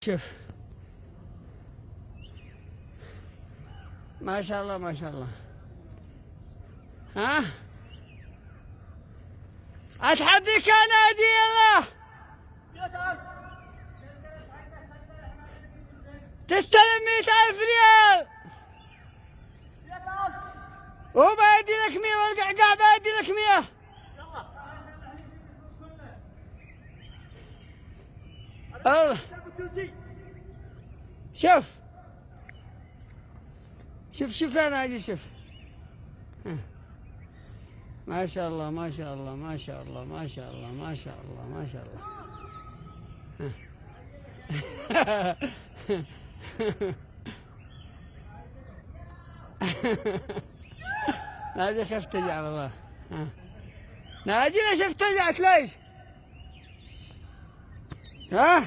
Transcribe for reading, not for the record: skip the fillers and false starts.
شوف ما شاء الله ما شاء الله. ها اتحديك يا نادي يلا تستلم 100,000 ريال وبادي لك 100 والقعقاع بادي لك 100. الله شوف شوف شوف يا ناجي شوف. ما شاء الله ما شاء الله ما شاء الله ما شاء الله ما شاء الله ما شاء الله. ناجي خف تجع والله. ناجي ليش افتجعت ليش؟ ها